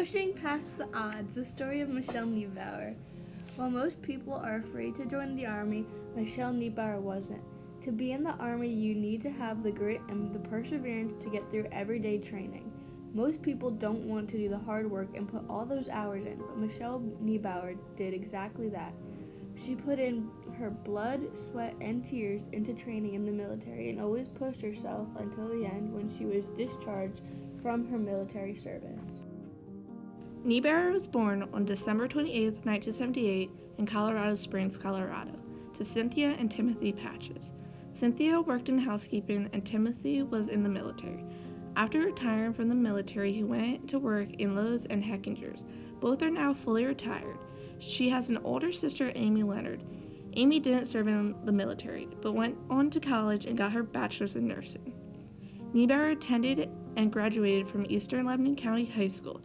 Pushing past the odds, the story of Michelle Niebauer. While most people are afraid to join the Army, Michelle Niebauer wasn't. To be in the Army, you need to have the grit and the perseverance to get through everyday training. Most people don't want to do the hard work and put all those hours in, but Michelle Niebauer did exactly that. She put in her blood, sweat, and tears into training in the military and always pushed herself until the end when she was discharged from her military service. Niebauer was born on December 28, 1978, in Colorado Springs, Colorado, to Cynthia and Timothy Patches. Cynthia worked in housekeeping and Timothy was in the military. After retiring from the military, he went to work in Lowe's and Heckinger's. Both are now fully retired. She has an older sister, Amy Leonard. Amy didn't serve in the military, but went on to college and got her bachelor's in nursing. Niebauer attended and graduated from Eastern Lebanon County High School.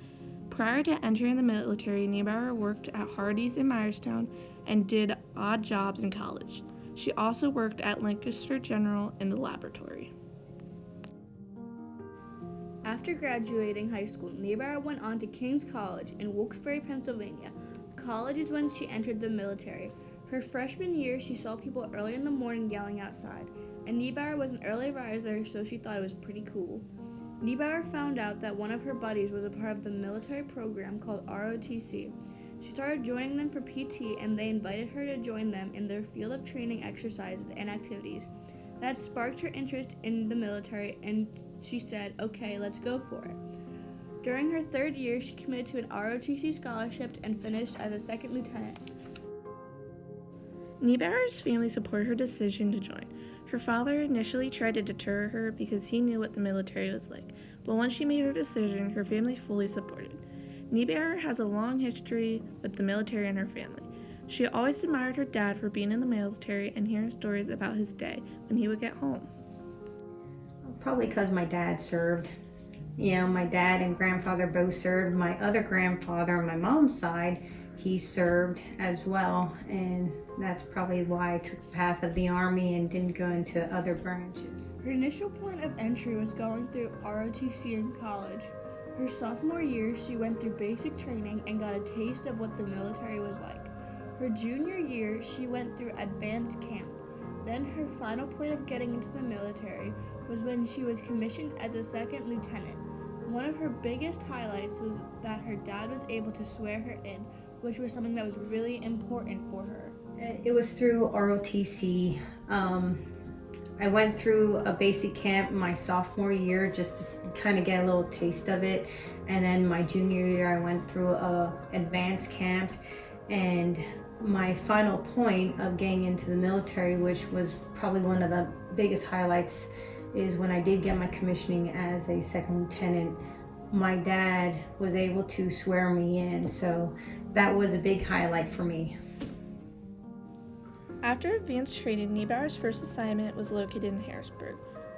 Prior to entering the military, Niebauer worked at Hardee's in Myerstown and did odd jobs in college. She also worked at Lancaster General in the laboratory. After graduating high school, Niebauer went on to King's College in Wilkes-Barre, Pennsylvania. College is when she entered the military. Her freshman year, she saw people early in the morning yelling outside, and Niebauer was an early riser, so she thought it was pretty cool. Niebauer found out that one of her buddies was a part of the military program called ROTC. She started joining them for PT, and they invited her to join them in their field of training exercises and activities. That sparked her interest in the military, and she said, okay, let's go for it. During her third year, she committed to an ROTC scholarship and finished as a second lieutenant. Niebauer's family supported her decision to join. Her father initially tried to deter her because he knew what the military was like, but once she made her decision, her family fully supported. Niebauer has a long history with the military and her family. She always admired her dad for being in the military and hearing stories about his day when he would get home. Probably because my dad served. My dad and grandfather both served. My other grandfather on my mom's side, he served as well, and that's probably why I took the path of the Army and didn't go into other branches. Her initial point of entry was going through ROTC in college. Her sophomore year, she went through basic training and got a taste of what the military was like. Her junior year, she went through advanced camp. Then her final point of getting into the military was when she was commissioned as a second lieutenant. One of her biggest highlights was that her dad was able to swear her in, which was something that was really important for her. It was through ROTC. I went through a basic camp my sophomore year just to kind of get a little taste of it. And then my junior year, I went through a advanced camp. And my final point of getting into the military, which was probably one of the biggest highlights, is when I did get my commissioning as a second lieutenant. My dad was able to swear me in, so that was a big highlight for me. After advanced training, Niebauer's first assignment was located in Harrisburg,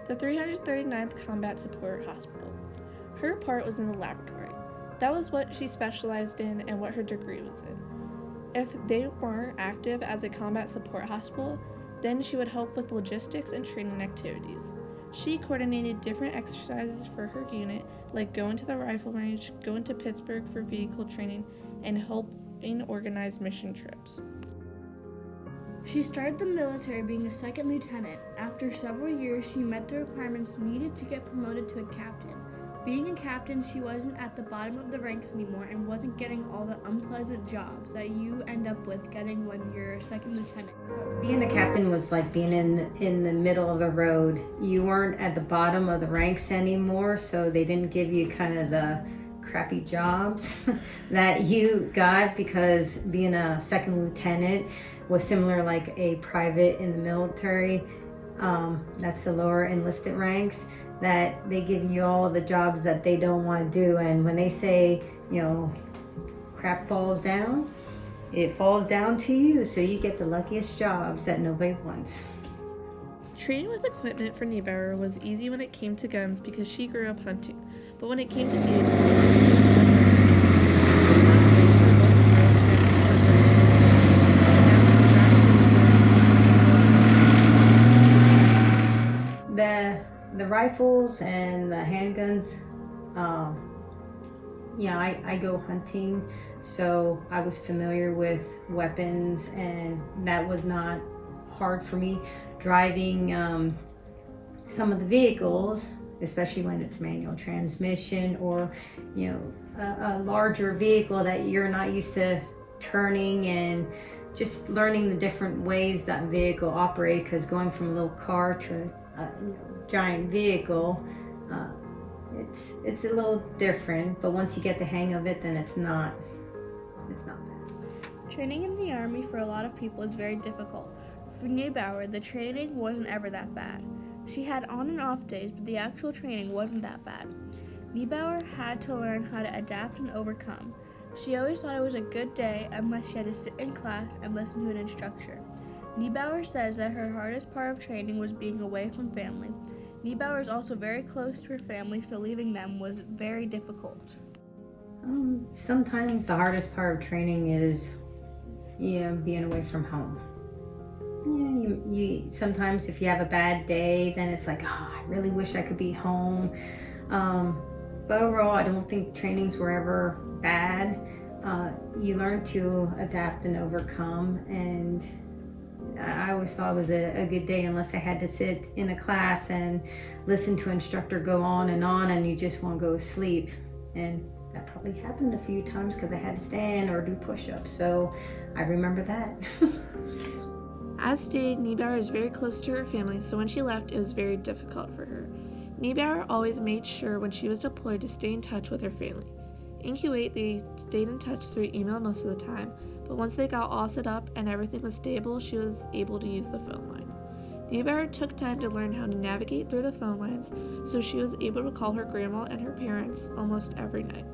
the 339th Combat Support Hospital. Her part was in the laboratory. That was what she specialized in and what her degree was in. If they weren't active as a combat support hospital, then she would help with logistics and training activities. She coordinated different exercises for her unit, like going to the rifle range, going to Pittsburgh for vehicle training, and helping organize mission trips. She started the military being a second lieutenant. After several years, she met the requirements needed to get promoted to a captain. Being a captain, she wasn't at the bottom of the ranks anymore and wasn't getting all the unpleasant jobs that you end up with getting when you're a second lieutenant. Being a captain was like being in the middle of the road. You weren't at the bottom of the ranks anymore, so they didn't give you kind of the crappy jobs that you got, because being a second lieutenant was similar like a private in the military. That's the lower enlisted ranks, that they give you all the jobs that they don't want to do. And when they say, crap falls down, it falls down to you. So you get the luckiest jobs that nobody wants. Training with equipment for Niebauer was easy when it came to guns because she grew up hunting. But when it came to vehicles, the rifles and the handguns, I go hunting, so I was familiar with weapons, and that was not hard for me. Driving some of the vehicles, especially when it's manual transmission or, a larger vehicle that you're not used to turning, and just learning the different ways that vehicle operate, because going from a little car to a giant vehicle, it's a little different, but once you get the hang of it, then it's not bad. Training in the Army for a lot of people is very difficult. For Niebauer, the training wasn't ever that bad. She had on and off days, but the actual training wasn't that bad. Niebauer had to learn how to adapt and overcome. She always thought it was a good day unless she had to sit in class and listen to an instructor. Niebauer says that her hardest part of training was being away from family. Niebauer is also very close to her family, so leaving them was very difficult. Sometimes the hardest part of training is being away from home. You sometimes if you have a bad day, then it's like, I really wish I could be home. But overall, I don't think trainings were ever bad. You learn to adapt and overcome, and I always thought it was a good day unless I had to sit in a class and listen to an instructor go on, and you just want to go to sleep. And that probably happened a few times because I had to stand or do push-ups, so I remember that. As stated, Niebauer is very close to her family, so when she left, it was very difficult for her. Niebauer always made sure when she was deployed to stay in touch with her family. In Kuwait, they stayed in touch through email most of the time, but once they got all set up and everything was stable, she was able to use the phone line. Niebauer took time to learn how to navigate through the phone lines, so she was able to call her grandma and her parents almost every night.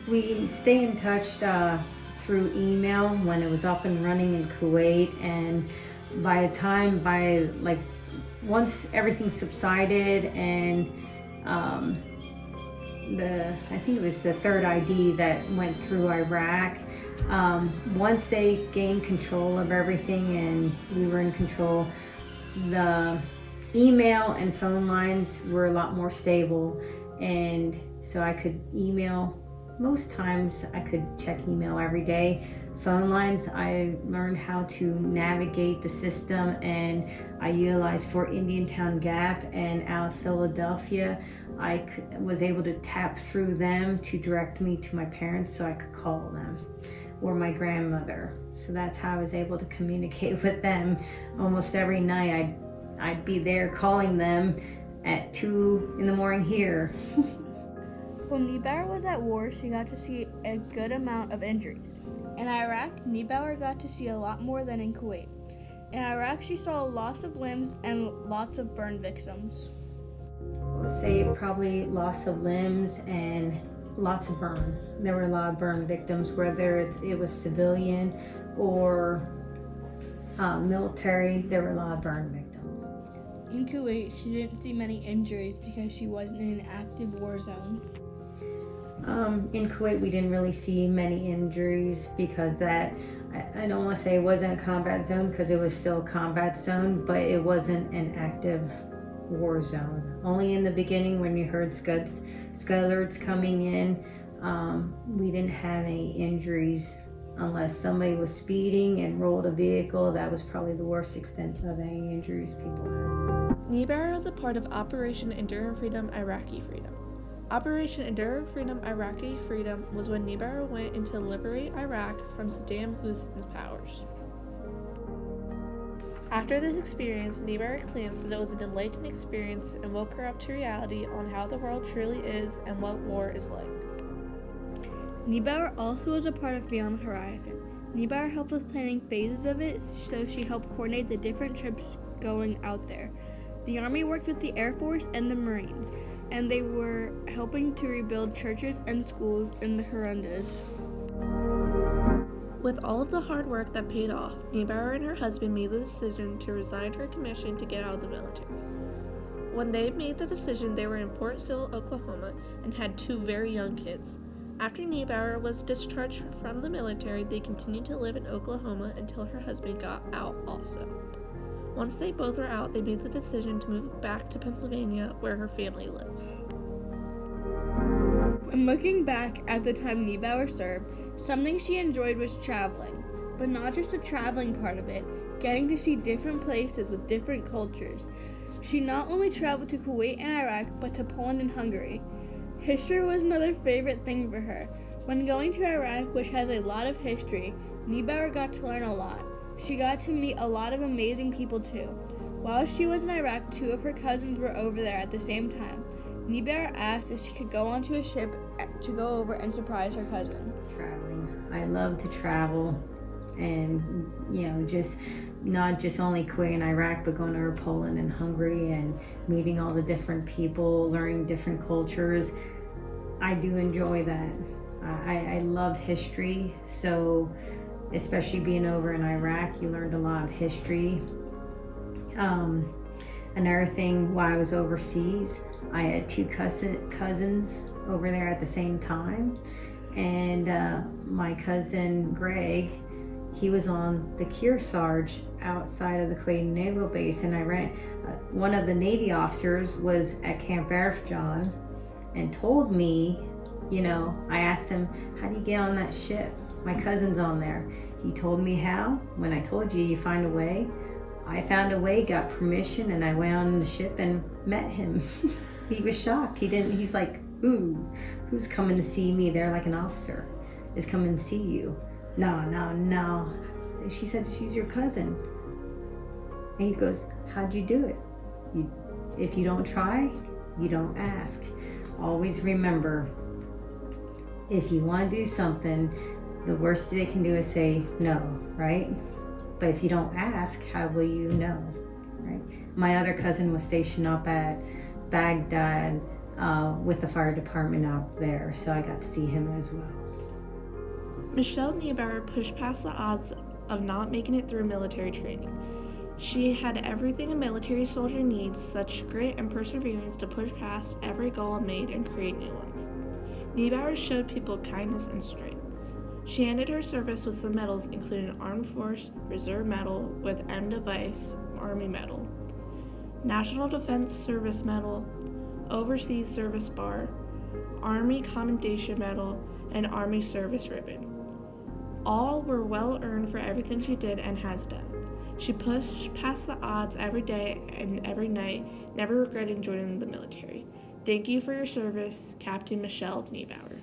We stay in touch through email when it was up and running in Kuwait, and once everything subsided and I think it was the third ID that went through Iraq, once they gained control of everything and we were in control, the email and phone lines were a lot more stable, and so I could email. Most times I could check email every day. Phone lines, I learned how to navigate the system, and I utilized for Indiantown Gap and out of Philadelphia. I was able to tap through them to direct me to my parents so I could call them, or my grandmother. So that's how I was able to communicate with them. Almost every night I'd be there calling them at 2 a.m. here. When Niebauer was at war, she got to see a good amount of injuries. In Iraq, Niebauer got to see a lot more than in Kuwait. In Iraq, she saw loss of limbs and lots of burn victims. I would say probably loss of limbs and lots of burn. There were a lot of burn victims, whether it was civilian or military. There were a lot of burn victims. In Kuwait, she didn't see many injuries because she wasn't in an active war zone. In Kuwait, we didn't really see many injuries because I don't want to say it wasn't a combat zone, because it was still a combat zone, but it wasn't an active war zone. Only in the beginning when you heard scud alerts coming in, we didn't have any injuries unless somebody was speeding and rolled a vehicle. That was probably the worst extent of any injuries people had. Niebauer was a part of Operation Enduring Freedom, Iraqi Freedom. Operation Enduring Freedom, Iraqi Freedom was when Niebauer went in to liberate Iraq from Saddam Hussein's powers. After this experience, Niebauer claims that it was an enlightening experience and woke her up to reality on how the world truly is and what war is like. Niebauer also was a part of Beyond the Horizon. Niebauer helped with planning phases of it, so she helped coordinate the different trips going out there. The Army worked with the Air Force and the Marines, and they were helping to rebuild churches and schools in the Hirundas. With all of the hard work that paid off, Niebauer and her husband made the decision to resign her commission to get out of the military. When they made the decision, they were in Fort Sill, Oklahoma, and had 2 very young kids. After Niebauer was discharged from the military, they continued to live in Oklahoma until her husband got out also. Once they both were out, they made the decision to move back to Pennsylvania, where her family lives. And looking back at the time Niebauer served, something she enjoyed was traveling. But not just the traveling part of it, getting to see different places with different cultures. She not only traveled to Kuwait and Iraq, but to Poland and Hungary. History was another favorite thing for her. When going to Iraq, which has a lot of history, Niebauer got to learn a lot. She got to meet a lot of amazing people too. While she was in Iraq, 2 of her cousins were over there at the same time. Niebauer asked if she could go onto a ship to go over and surprise her cousin. Traveling. I love to travel, and just not just only Kuwait and Iraq, but going over Poland and Hungary and meeting all the different people, learning different cultures. I do enjoy that. I love history, so especially being over in Iraq, you learned a lot of history. Another thing, while I was overseas, I had 2 cousins over there at the same time, and my cousin Greg, he was on the Kearsarge outside of the Kuwait Naval Base, and I ran. One of the Navy officers was at Camp Arifjan and told me, I asked him, how do you get on that ship? My cousin's on there. He told me how. When I told you, you find a way. I found a way, got permission, and I went on the ship and met him. He was shocked. He's like, ooh, who's coming to see me? They're like, an officer is coming to see you. No. She said, she's your cousin. And he goes, how'd you do it? If you don't try, you don't ask. Always remember, if you want to do something, the worst they can do is say no, right? But if you don't ask, how will you know, right? My other cousin was stationed up at Baghdad with the fire department out there, so I got to see him as well. Michelle Niebauer pushed past the odds of not making it through military training. She had everything a military soldier needs, such grit and perseverance to push past every goal made and create new ones. Niebauer showed people kindness and strength. She ended her service with some medals, including Armed Force Reserve Medal with M. Device Army Medal, National Defense Service Medal, Overseas Service Bar, Army Commendation Medal, and Army Service Ribbon. All were well earned for everything she did and has done. She pushed past the odds every day and every night, never regretting joining the military. Thank you for your service, Captain Michelle Niebauer.